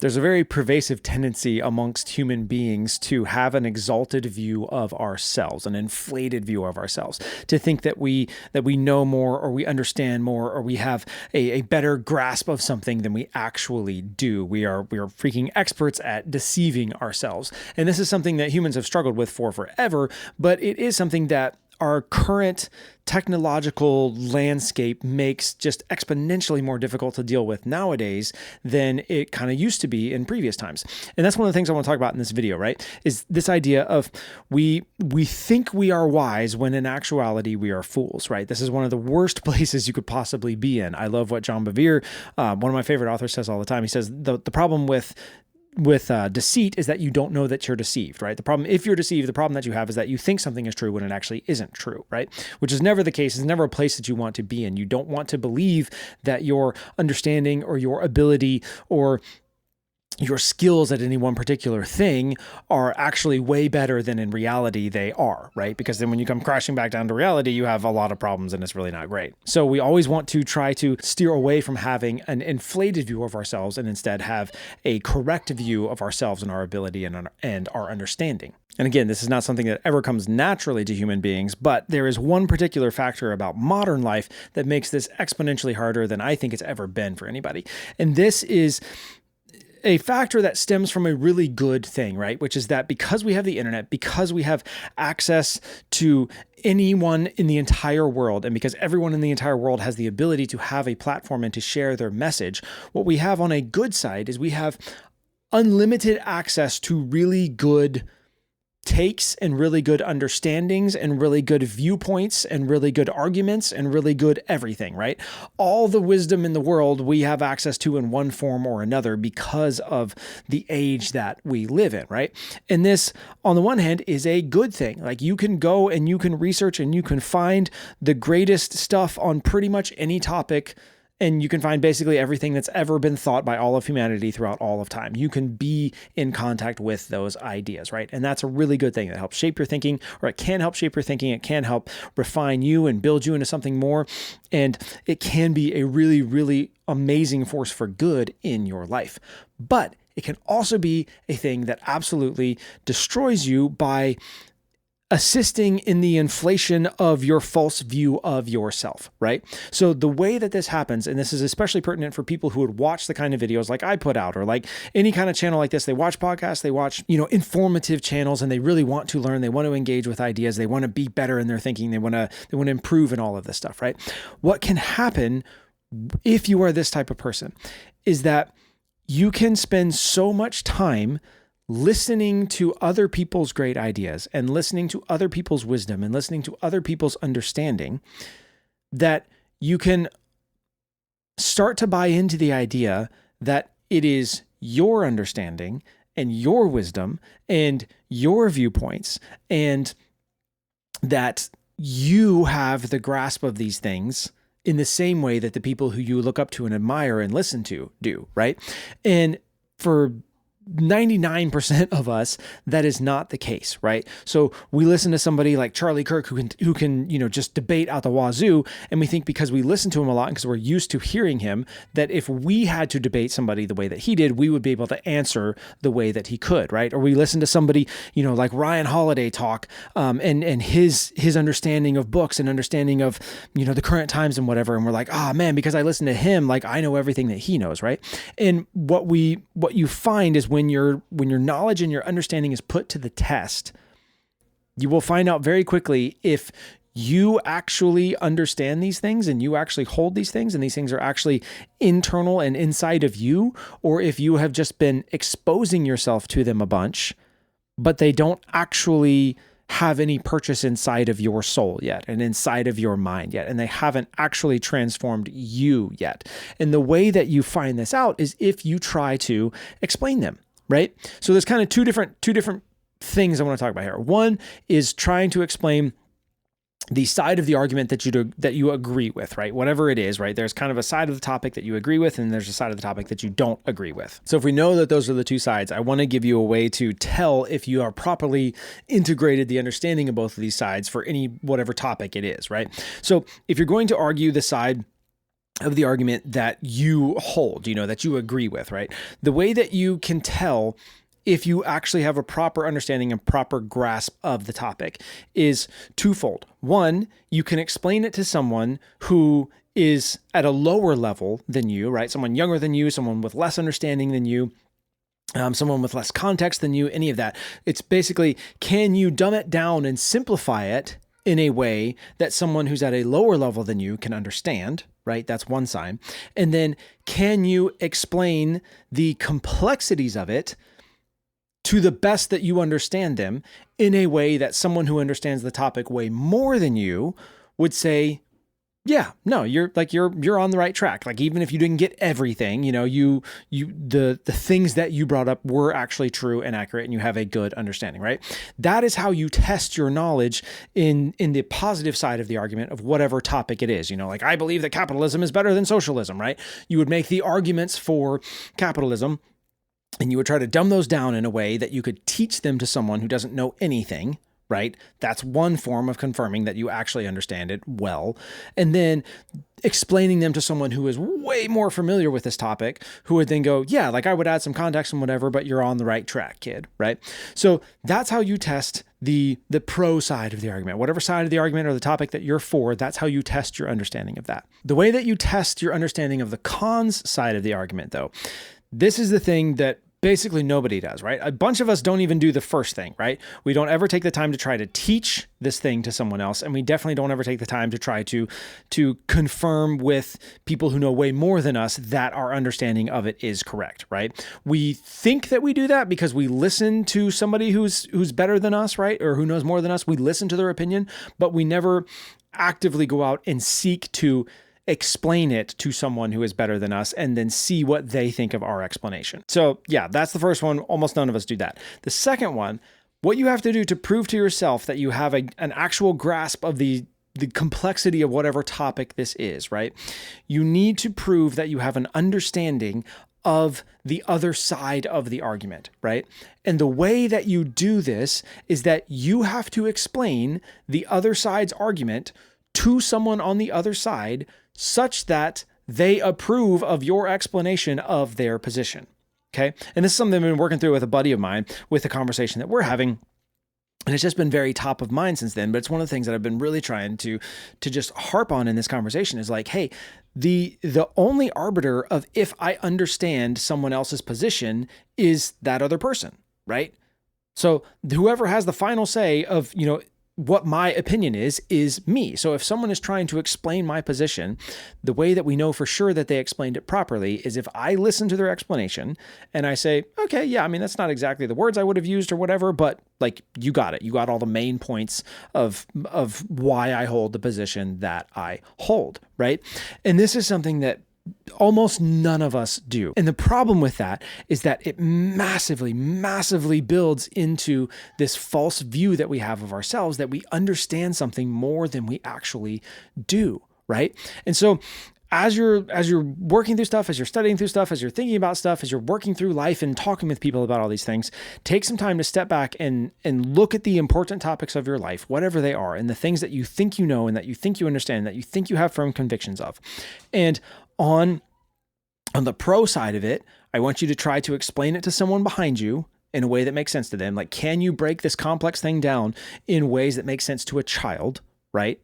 There's a very pervasive tendency amongst human beings to have an exalted view of ourselves, an inflated view of ourselves, to think that we know more, or we understand more, or we have a better grasp of something than we actually do. We are freaking experts at deceiving ourselves. And this is something that humans have struggled with for forever, but it is something that our current technological landscape makes just exponentially more difficult to deal with nowadays than it kind of used to be in previous times. And that's one of the things I want to talk about in this video, right? Is this idea of we think we are wise when in actuality we are fools, right? This is one of the worst places you could possibly be in. I love what John Bevere, one of my favorite authors, says all the time. He says the problem with deceit is that you don't know that you're deceived, right? The problem, if you're deceived, the problem that you have is that you think something is true when it actually isn't true, right? Which is never the case. It's never a place that you want to be in. You don't want to believe that your understanding or your ability or your skills at any one particular thing are actually way better than in reality they are, right? Because then when you come crashing back down to reality, you have a lot of problems and it's really not great. So we always want to try to steer away from having an inflated view of ourselves and instead have a correct view of ourselves and our ability and our understanding. And again, this is not something that ever comes naturally to human beings, but there is one particular factor about modern life that makes this exponentially harder than I think it's ever been for anybody. And this is a factor that stems from a really good thing, right? Which is that because we have the internet, because we have access to anyone in the entire world, and because everyone in the entire world has the ability to have a platform and to share their message, what we have on a good side is we have unlimited access to really good takes and really good understandings and really good viewpoints and really good arguments and really good everything, right? All the wisdom in the world we have access to in one form or another because of the age that we live in, right? And this, on the one hand, is a good thing. Like, you can go and you can research and you can find the greatest stuff on pretty much any topic, and you can find basically everything that's ever been thought by all of humanity throughout all of time. You can be in contact with those ideas, right? And that's a really good thing that helps shape your thinking, or it can help shape your thinking. It can help refine you and build you into something more. And it can be a really, really amazing force for good in your life. But it can also be a thing that absolutely destroys you by assisting in the inflation of your false view of yourself, right? So the way that this happens, and this is especially pertinent for people who would watch the kind of videos like I put out, or like any kind of channel like this, they watch podcasts, they watch, informative channels, and they really want to learn, they want to engage with ideas, they want to be better in their thinking, they want to improve in all of this stuff, right? What can happen if you are this type of person is that you can spend so much time listening to other people's great ideas and listening to other people's wisdom and listening to other people's understanding that you can start to buy into the idea that it is your understanding and your wisdom and your viewpoints, and that you have the grasp of these things in the same way that the people who you look up to and admire and listen to do, right? And for 99% of us, that is not the case, right? So we listen to somebody like Charlie Kirk who can just debate out the wazoo, and we think because we listen to him a lot and because we're used to hearing him, that if we had to debate somebody the way that he did, we would be able to answer the way that he could, right? Or we listen to somebody, like Ryan Holiday talk, and his understanding of books and understanding of, the current times and whatever, and we're like, man, because I listen to him, like I know everything that he knows, right? And what you find is when your knowledge and your understanding is put to the test, you will find out very quickly if you actually understand these things and you actually hold these things and these things are actually internal and inside of you, or if you have just been exposing yourself to them a bunch, but they don't actually have any purchase inside of your soul yet and inside of your mind yet, and they haven't actually transformed you yet. And the way that you find this out is if you try to explain them, right? So there's kind of two different things I want to talk about here. One is trying to explain the side of the argument that you agree with, right? Whatever it is, right? There's kind of a side of the topic that you agree with, and there's a side of the topic that you don't agree with. So if we know that those are the two sides, I want to give you a way to tell if you are properly integrated the understanding of both of these sides for any whatever topic it is, right? So if you're going to argue the side of the argument that you hold, that you agree with, right? The way that you can tell if you actually have a proper understanding and proper grasp of the topic is twofold. One, you can explain it to someone who is at a lower level than you, right? Someone younger than you, someone with less understanding than you, someone with less context than you, any of that. It's basically, can you dumb it down and simplify it in a way that someone who's at a lower level than you can understand, right? That's one side. And then can you explain the complexities of it to the best that you understand them in a way that someone who understands the topic way more than you would say, yeah, no, you're on the right track. Like, even if you didn't get everything, the things that you brought up were actually true and accurate, and you have a good understanding, right? That is how you test your knowledge in the positive side of the argument of whatever topic it is. Like, I believe that capitalism is better than socialism, right? You would make the arguments for capitalism, and you would try to dumb those down in a way that you could teach them to someone who doesn't know anything, right? That's one form of confirming that you actually understand it well. And then explaining them to someone who is way more familiar with this topic, who would then go, yeah, like, I would add some context and whatever, but you're on the right track, kid, right? So that's how you test the pro side of the argument. Whatever side of the argument or the topic that you're for, that's how you test your understanding of that. The way that you test your understanding of the cons side of the argument, though, this is the thing that basically nobody does, right? A bunch of us don't even do the first thing, right? We don't ever take the time to try to teach this thing to someone else. And we definitely don't ever take the time to try to confirm with people who know way more than us that our understanding of it is correct, right? We think that we do that because we listen to somebody who's better than us, right? Or who knows more than us. We listen to their opinion, but we never actively go out and seek to explain it to someone who is better than us and then see what they think of our explanation. So yeah, that's the first one. Almost none of us do that. The second one, what you have to do to prove to yourself that you have an actual grasp of the complexity of whatever topic this is, right? You need to prove that you have an understanding of the other side of the argument, right? And the way that you do this is that you have to explain the other side's argument to someone on the other side such that they approve of your explanation of their position. Okay. And this is something I've been working through with a buddy of mine with the conversation that we're having. And it's just been very top of mind since then. But it's one of the things that I've been really trying to just harp on in this conversation is like, hey, the only arbiter of if I understand someone else's position is that other person, right? So whoever has the final say of, what my opinion is me. So if someone is trying to explain my position, the way that we know for sure that they explained it properly is if I listen to their explanation and I say, okay, yeah, I mean, that's not exactly the words I would have used or whatever, but like, you got it. You got all the main points of why I hold the position that I hold, right? And this is something that almost none of us do. And the problem with that is that it massively, massively builds into this false view that we have of ourselves, that we understand something more than we actually do, right? And so as you're working through stuff, as you're studying through stuff, as you're thinking about stuff, as you're working through life and talking with people about all these things, take some time to step back and look at the important topics of your life, whatever they are, and the things that you think you know and that you think you understand, that you think you have firm convictions of. And on the pro side of it, I want you to try to explain it to someone behind you in a way that makes sense to them. Like, can you break this complex thing down in ways that make sense to a child, right?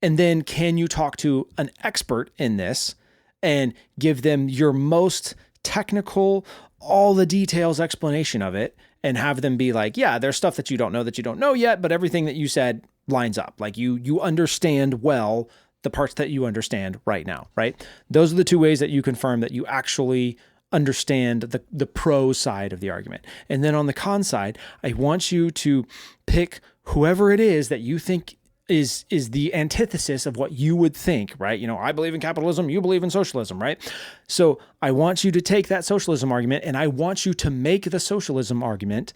And then can you talk to an expert in this and give them your most technical, all the details explanation of it, and have them be like, yeah, there's stuff that you don't know yet, but everything that you said lines up. Like, you understand well the parts that you understand right now, right? Those are the two ways that you confirm that you actually understand the pro side of the argument. And then on the con side, I want you to pick whoever it is that you think is the antithesis of what you would think, right? I believe in capitalism, you believe in socialism, right? So I want you to take that socialism argument and I want you to make the socialism argument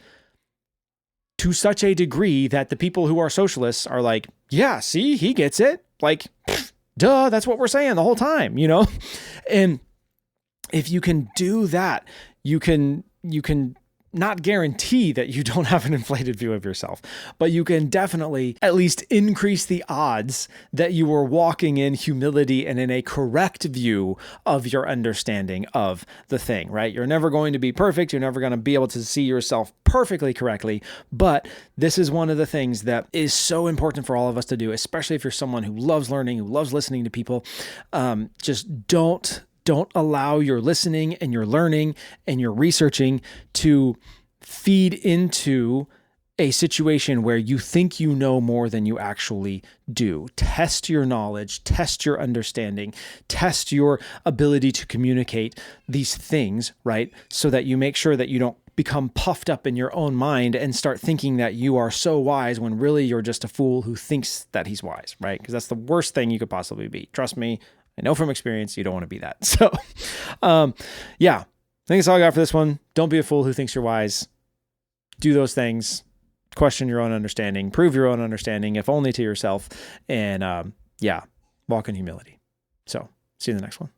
to such a degree that the people who are socialists are like, yeah, see, he gets it. Like, duh, that's what we're saying the whole time, And if you can do that, you can not guarantee that you don't have an inflated view of yourself, but you can definitely at least increase the odds that you are walking in humility and in a correct view of your understanding of the thing, right? You're never going to be perfect. You're never going to be able to see yourself perfectly correctly, but this is one of the things that is so important for all of us to do, especially if you're someone who loves learning, who loves listening to people. Just don't allow your listening and your learning and your researching to feed into a situation where you think you know more than you actually do. Test your knowledge, test your understanding, test your ability to communicate these things, right? So that you make sure that you don't become puffed up in your own mind and start thinking that you are so wise when really you're just a fool who thinks that he's wise, right? Because that's the worst thing you could possibly be. Trust me, I know from experience, you don't want to be that. So, yeah, I think that's all I got for this one. Don't be a fool who thinks you're wise. Do those things. Question your own understanding. Prove your own understanding, if only to yourself. And, walk in humility. So, see you in the next one.